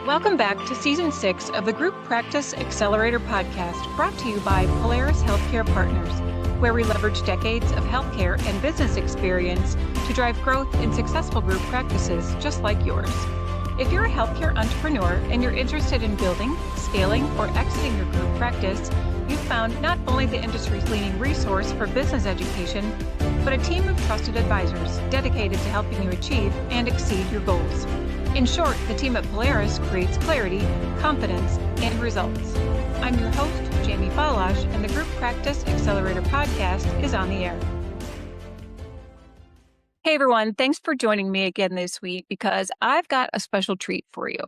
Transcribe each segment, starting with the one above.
Welcome back to Season 6 of the Group Practice Accelerator podcast, brought to you by Polaris Healthcare Partners, where we leverage decades of healthcare and business experience to drive growth in successful group practices just like yours. If you're a healthcare entrepreneur and you're interested in building, scaling, or exiting your group practice, you've found not only the industry's leading resource for business education, but a team of trusted advisors dedicated to helping you achieve and exceed your goals. In short, the team at Polaris creates clarity, confidence, and results. I'm your host, Jamie Falash, and the Group Practice Accelerator podcast is on the air. Hey everyone, thanks for joining me again this week because I've got a special treat for you.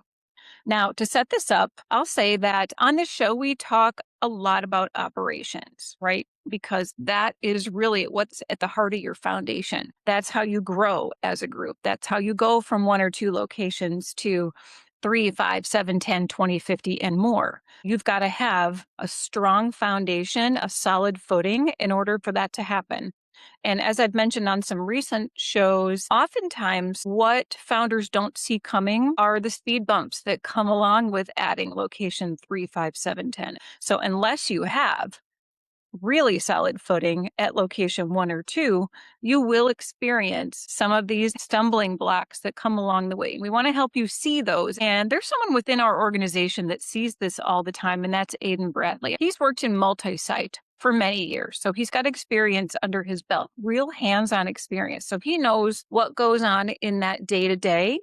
Now, to set this up, I'll say that on this show, we talk a lot about operations, right? Because that is really what's at the heart of your foundation. That's how you grow as a group. That's how you go from 1 or 2 locations to 3, 5, 7, 10, 20, 50, and more. You've got to have a strong foundation, a solid footing in order for that to happen. And as I've mentioned on some recent shows, oftentimes what founders don't see coming are the speed bumps that come along with adding location 3, 5, 7, 10. So unless you have really solid footing at location 1 or 2, you will experience some of these stumbling blocks that come along the way. We want to help you see those. And there's someone within our organization that sees this all the time, and that's Aiden Bradley. He's worked in multi-site for many years. So he's got experience under his belt, real hands-on experience. So he knows what goes on in that day-to-day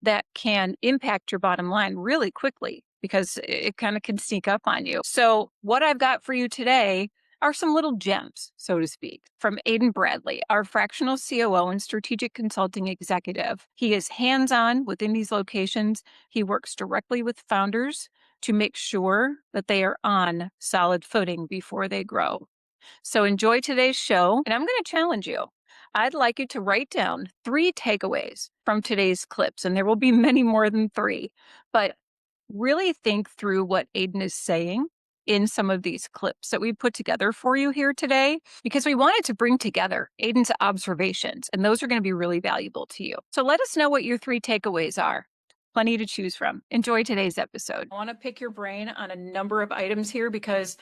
that can impact your bottom line really quickly because it kind of can sneak up on you. So what I've got for you today are some little gems, so to speak, from Aiden Bradley, our fractional COO and strategic consulting executive. He is hands-on within these locations. He works directly with founders to make sure that they are on solid footing before they grow. So enjoy today's show, and I'm going to challenge you. I'd like you to write down 3 takeaways from today's clips, and there will be many more than 3, but really think through what Aiden is saying in some of these clips that we put together for you here today, because we wanted to bring together Aiden's observations, and those are going to be really valuable to you. So let us know what your 3 takeaways are. Plenty to choose from. Enjoy today's episode. I want to pick your brain on a number of items here because,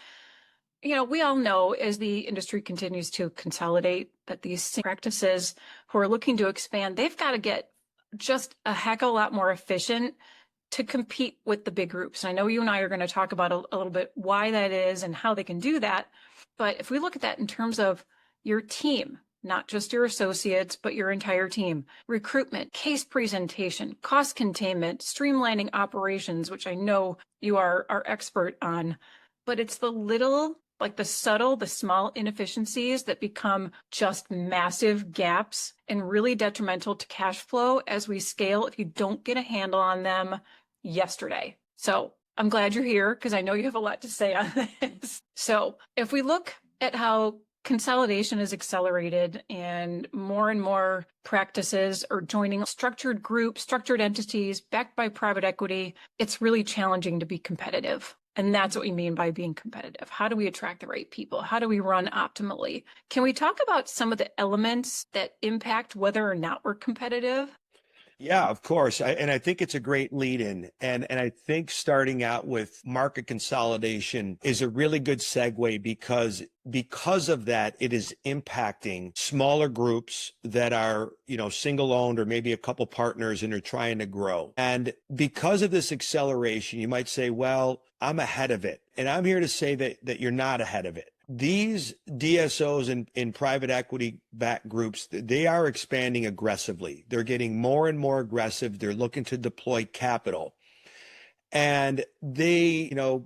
we all know as the industry continues to consolidate that these practices who are looking to expand, they've got to get just a heck of a lot more efficient to compete with the big groups. And I know you and I are going to talk about a little bit why that is and how they can do that. But if we look at that in terms of your team, not just your associates, but your entire team, recruitment, case presentation, cost containment, streamlining operations, which I know you are expert on, but it's the little, like the subtle, the small inefficiencies that become just massive gaps and really detrimental to cash flow as we scale if you don't get a handle on them yesterday. So I'm glad you're here because I know you have a lot to say on this. So if we look at how consolidation is accelerated and more practices are joining structured groups, structured entities backed by private equity, it's really challenging to be competitive. And that's what we mean by being competitive. How do we attract the right people? How do we run optimally? Can we talk about some of the elements that impact whether or not we're competitive? Yeah, of course. I think it's a great lead in. And I think starting out with market consolidation is a really good segue because of that, it is impacting smaller groups that are, single owned or maybe a couple partners and are trying to grow. And because of this acceleration, you might say, well, I'm ahead of it. And I'm here to say that you're not ahead of it. These DSOs in private equity backed groups, they are expanding aggressively. They're getting more and more aggressive. They're looking to deploy capital. And DSO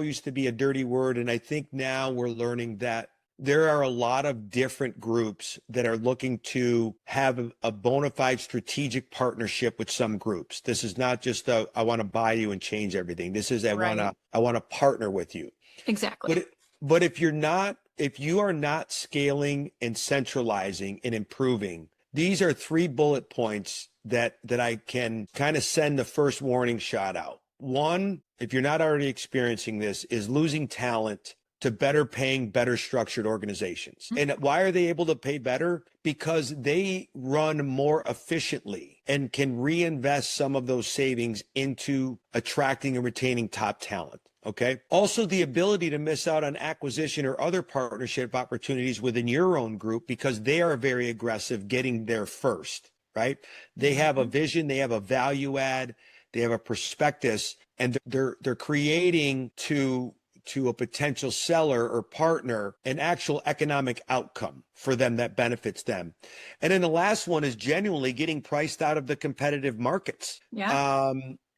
used to be a dirty word. And I think now we're learning that there are a lot of different groups that are looking to have a bona fide strategic partnership with some groups. This is not just I want to buy you and change everything. This is I want to partner with you. Exactly. But if you are not scaling and centralizing and improving, these are 3 bullet points that I can kind of send the first warning shot out. 1, if you're not already experiencing this, is losing talent to better paying, better structured organizations. And why are they able to pay better? Because they run more efficiently and can reinvest some of those savings into attracting and retaining top talent. Okay. Also, the ability to miss out on acquisition or other partnership opportunities within your own group because they are very aggressive getting there first, right? They have a vision, they have a value add, they have a prospectus, and they're creating to a potential seller or partner an actual economic outcome for them that benefits them. And then the last one is genuinely getting priced out of the competitive markets. Yeah.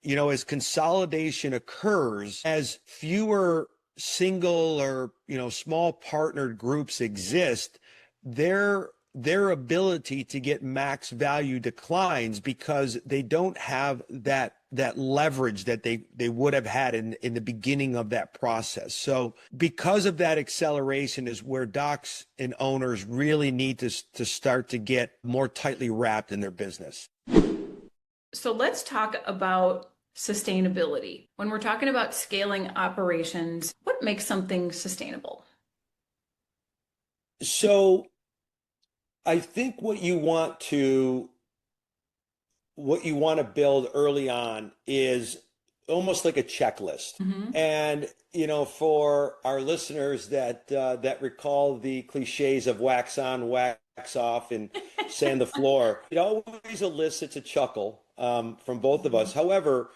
As consolidation occurs, as fewer single or, small partnered groups exist, their ability to get max value declines because they don't have that leverage that they would have had in the beginning of that process. So because of that acceleration is where docs and owners really need to start to get more tightly wrapped in their business. So let's talk about sustainability. When we're talking about scaling operations, what makes something sustainable? So I think what you want to build early on is almost like a checklist. Mm-hmm. And for our listeners that recall the cliches of wax on, wax off, and sand the floor, it always elicits a chuckle from both of us. However,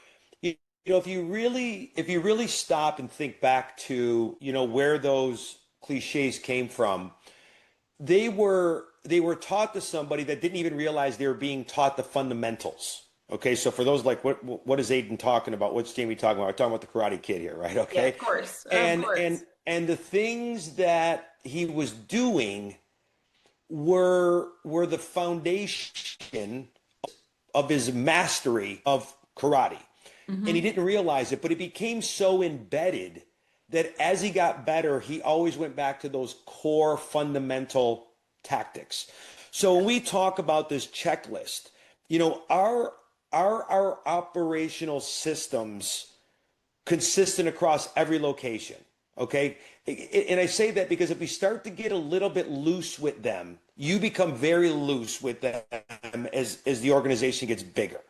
if you really stop and think back to where those cliches came from, they were taught to somebody that didn't even realize they were being taught the fundamentals. Okay, so for those like, what is Aiden talking about? What's Jamie talking about? We're talking about the Karate Kid here, right? Yeah, Okay, of course. Of and course. and and the things that he was doing were the foundation of his mastery of karate. And he Mm-hmm. didn't realize it, but it became so embedded that as he got better, he always went back to those core fundamental tactics. So when we talk about this checklist, our operational systems consistent across every location. Okay. And I say that because if we start to get a little bit loose with them, you become very loose with them as the organization gets bigger.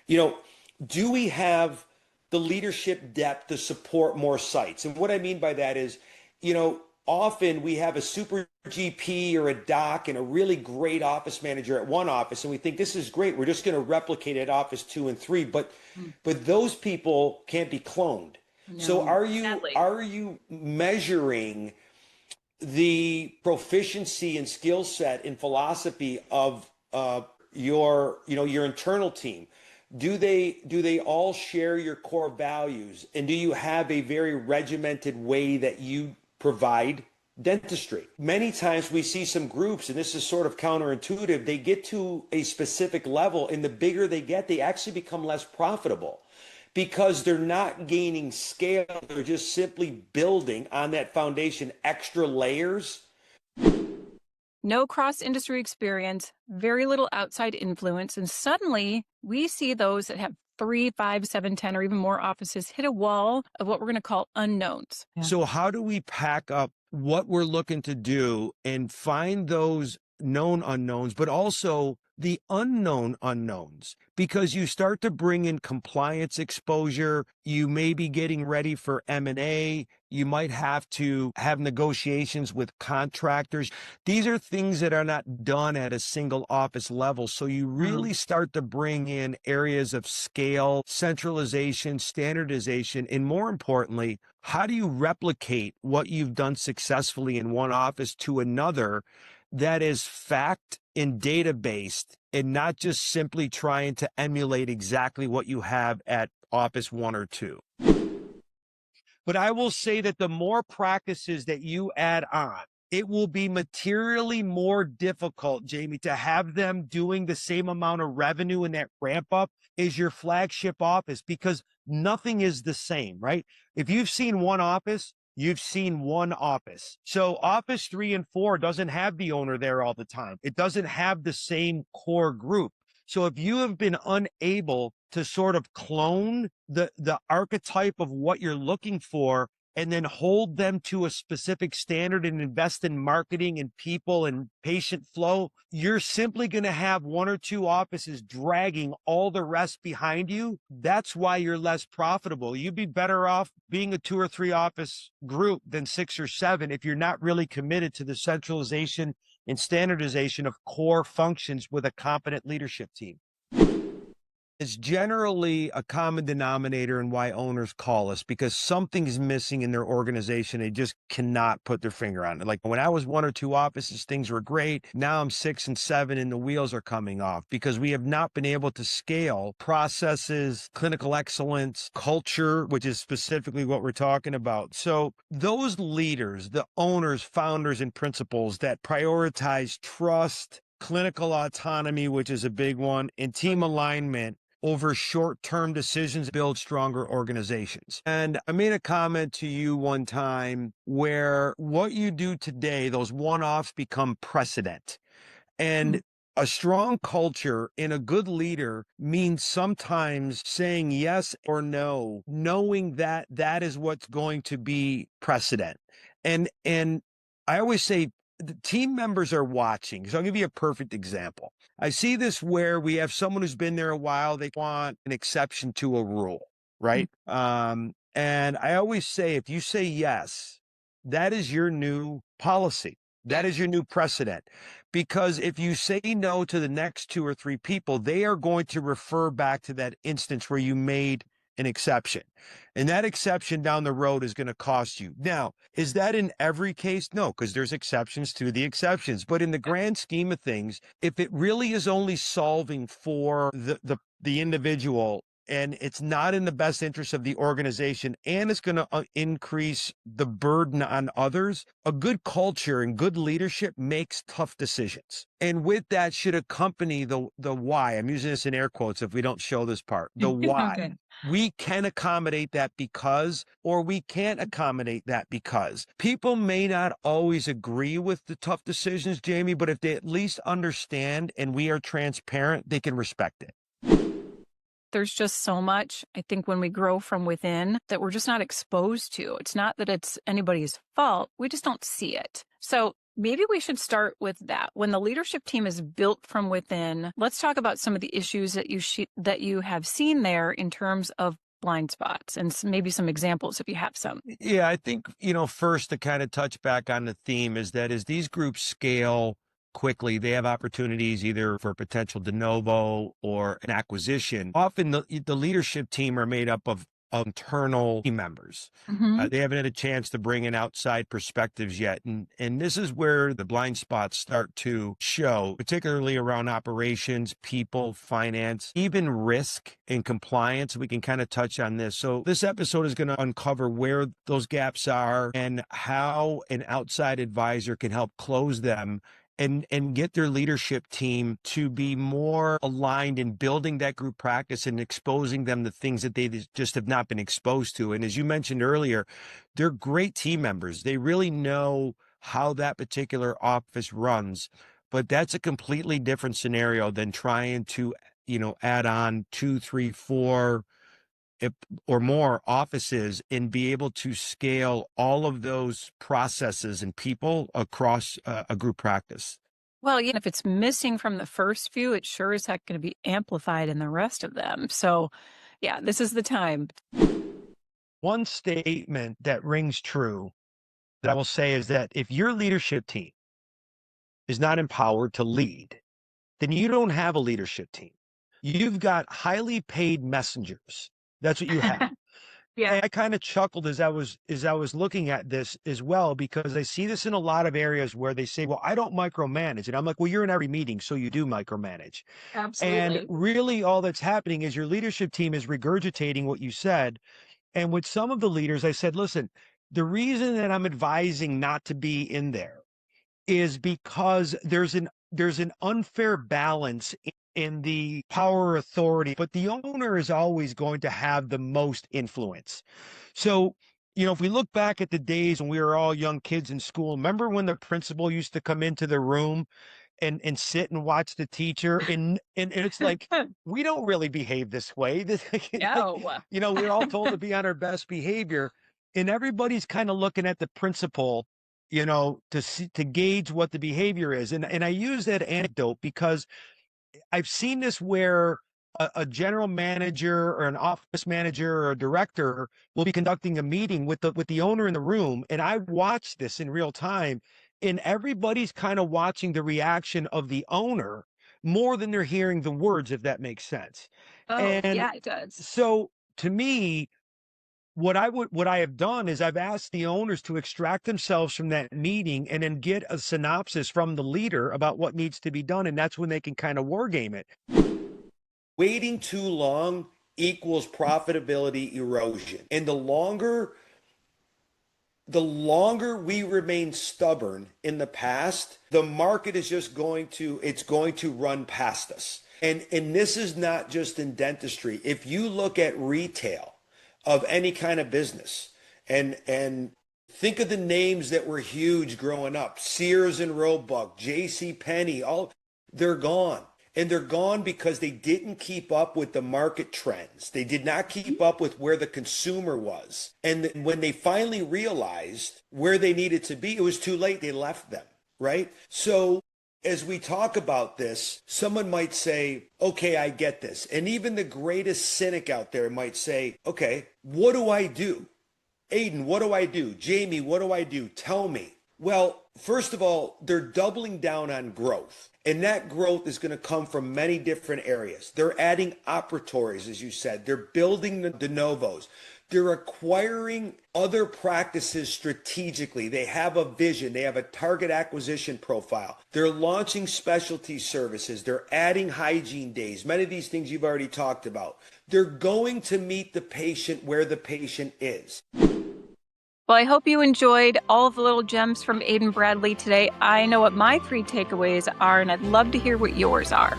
You know, do we have the leadership depth to support more sites? And what I mean by that is, often we have a super GP or a doc and a really great office manager at one office, and we think this is great. We're just going to replicate at office 2 and 3, but those people can't be cloned. So No, are sadly. you measuring the proficiency and skill set and philosophy of your internal team? Do they all share your core values, and do you have a very regimented way that you provide dentistry? Many times we see some groups, and this is sort of counterintuitive, they get to a specific level, and the bigger they get, they actually become less profitable because they're not gaining scale. They're just simply building on that foundation extra layers. No cross industry experience, very little outside influence. And suddenly we see those that have 3, 5, 7, 10, or even more offices hit a wall of what we're going to call unknowns. Yeah. So how do we pack up what we're looking to do and find those known unknowns, but also the unknown unknowns? Because you start to bring in compliance exposure, you may be getting ready for M&A, you might have to have negotiations with contractors. These are things that are not done at a single office level. So you really start to bring in areas of scale, centralization, standardization, and more importantly, how do you replicate what you've done successfully in one office to another that is fact and data based and not just simply trying to emulate exactly what you have at office 1 or 2? But I will say that the more practices that you add on, it will be materially more difficult, Jamie, to have them doing the same amount of revenue in that ramp up as your flagship office, because nothing is the same, right? If you've seen one office, you've seen one office. So office 3 and 4 doesn't have the owner there all the time. It doesn't have the same core group. So if you have been unable to sort of clone the archetype of what you're looking for and then hold them to a specific standard and invest in marketing and people and patient flow, you're simply going to have one or two offices dragging all the rest behind you. That's why you're less profitable. You'd be better off being a 2 or 3 office group than 6 or 7 if you're not really committed to the centralization and standardization of core functions with a competent leadership team. It's generally a common denominator in why owners call us, because something's missing in their organization. They just cannot put their finger on it. Like when I was 1 or 2 offices, things were great. Now I'm 6 and 7 and the wheels are coming off because we have not been able to scale processes, clinical excellence, culture, which is specifically what we're talking about. So those leaders, the owners, founders, and principals that prioritize trust, clinical autonomy, which is a big one, and team alignment over short-term decisions build stronger organizations. And I made a comment to you one time where what you do today, those one-offs become precedent. Mhm. And a strong culture and a good leader means sometimes saying yes or no, knowing that that is what's going to be precedent. And I always say the team members are watching. So I'll give you a perfect example. I see this where we have someone who's been there a while, they want an exception to a rule, Mm. right? And I always say if you say yes, that is your new policy. That is your new precedent. Because if you say no to the next 2 or 3 people, they are going to refer back to that instance where you made an exception. And that exception down the road is going to cost you. Now, is that in every case? No, because there's exceptions to the exceptions. But in the grand scheme of things, if it really is only solving for the individual, and it's not in the best interest of the organization, and it's going to increase the burden on others, a good culture and good leadership makes tough decisions. And with that should accompany the why. I'm using this in air quotes if we don't show this part. The why. Okay. We can accommodate that because, or we can't accommodate that because. People may not always agree with the tough decisions, Jamie, but if they at least understand and we are transparent, they can respect it. There's just so much, I think, when we grow from within that we're just not exposed to. It's not that it's anybody's fault, we just don't see it. So maybe we should start with that. When the leadership team is built from within, let's talk about some of the issues that that you have seen there in terms of blind spots and maybe some examples if you have some. Yeah, I think, first to kind of touch back on the theme is that as these groups scale quickly, they have opportunities either for potential de novo or an acquisition. Often the leadership team are made up of internal team members. Hmm. They haven't had a chance to bring in outside perspectives yet. And this is where the blind spots start to show, particularly around operations, people, finance, even risk and compliance. We can kind of touch on this. So this episode is going to uncover where those gaps are and how an outside advisor can help close them and get their leadership team to be more aligned in building that group practice and exposing them to things that they just have not been exposed to. And as you mentioned earlier, they're great team members. They really know how that particular office runs, but that's a completely different scenario than trying to, add on 2, 3, 4 if, or more offices and be able to scale all of those processes and people across a group practice. Well, if it's missing from the first few, it sure is heck going to be amplified in the rest of them. So, yeah, this is the time. One statement that rings true that I will say is that if your leadership team is not empowered to lead, then you don't have a leadership team. You've got highly paid messengers. That's what you have. Yeah, And I kind of chuckled as I was looking at this as well, because I see this in a lot of areas where they say, well, I don't micromanage. And I'm like, well, you're in every meeting, so you do micromanage. And absolutely. really all that's happening is your leadership team is regurgitating what you said. And with some of the leaders, I said, listen, the reason that I'm advising not to be in there is because there's an unfair balance in the power authority, but the owner is always going to have the most influence. So, if we look back at the days when we were all young kids in school, remember when the principal used to come into the room and sit and watch the teacher, and it's like we don't really behave this way. This like No. we're all told to be on our best behavior. and everybody's kind of looking at the principal, to gauge what the behavior is. And I use that anecdote because I've seen this where a general manager or an office manager or a director will be conducting a meeting with the owner in the room, and I watch this in real time, and everybody's kind of watching the reaction of the owner more than they're hearing the words, if that makes sense. Oh, And yeah, it does. so to me, what I have done is I've asked the owners to extract themselves from that meeting and then get a synopsis from the leader about what needs to be done, and that's when they can kind of war game it. Waiting too long equals profitability erosion. And the longer we remain stubborn in the past, the market is just going to run past us. And this is not just in dentistry. If you look at retail of any kind of business and think of the names that were huge growing up, Sears and Roebuck, J.C. Penney, all they're gone. And they're gone because they didn't keep up with the market trends. They did not keep up with where the consumer was. And when they finally realized where they needed to be, it was too late. They left them, right? So as we talk about this, someone might say, okay, I get this. And even the greatest cynic out there might say, okay, what do I do? Aiden, what do I do? Jamie, what do I do? Tell me. Well, first of all, they're doubling down on growth. And that growth is going to come from many different areas. They're adding operatories, as you said. They're building the de novos. They're acquiring other practices strategically. They have a vision. They have a target acquisition profile. They're launching specialty services. They're adding hygiene days. Many of these things you've already talked about. They're going to meet the patient where the patient is. Well, I hope you enjoyed all of the little gems from Aiden Bradley today. I know what my 3 takeaways are, and I'd love to hear what yours are.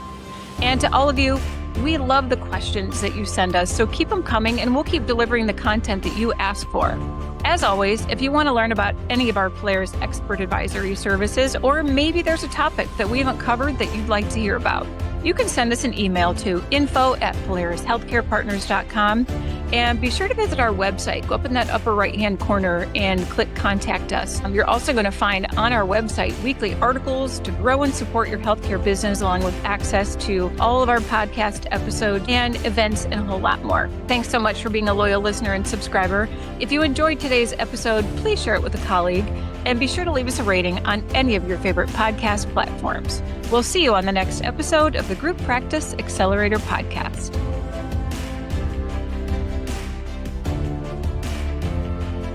And to all of you, we love the questions that you send us, so keep them coming, and we'll keep delivering the content that you ask for. As always, if you want to learn about any of our Polaris expert advisory services, or maybe there's a topic that we haven't covered that you'd like to hear about, you can send us an email to info@polarishealthcarepartners.com, and be sure to visit our website. Go up in that upper right-hand corner and click Contact Us. You're also going to find on our website weekly articles to grow and support your healthcare business, along with access to all of our podcast episodes and events and a whole lot more. Thanks so much for being a loyal listener and subscriber. If you enjoyed today's episode, please share it with a colleague, and be sure to leave us a rating on any of your favorite podcast platforms. We'll see you on the next episode of the Group Practice Accelerator Podcast.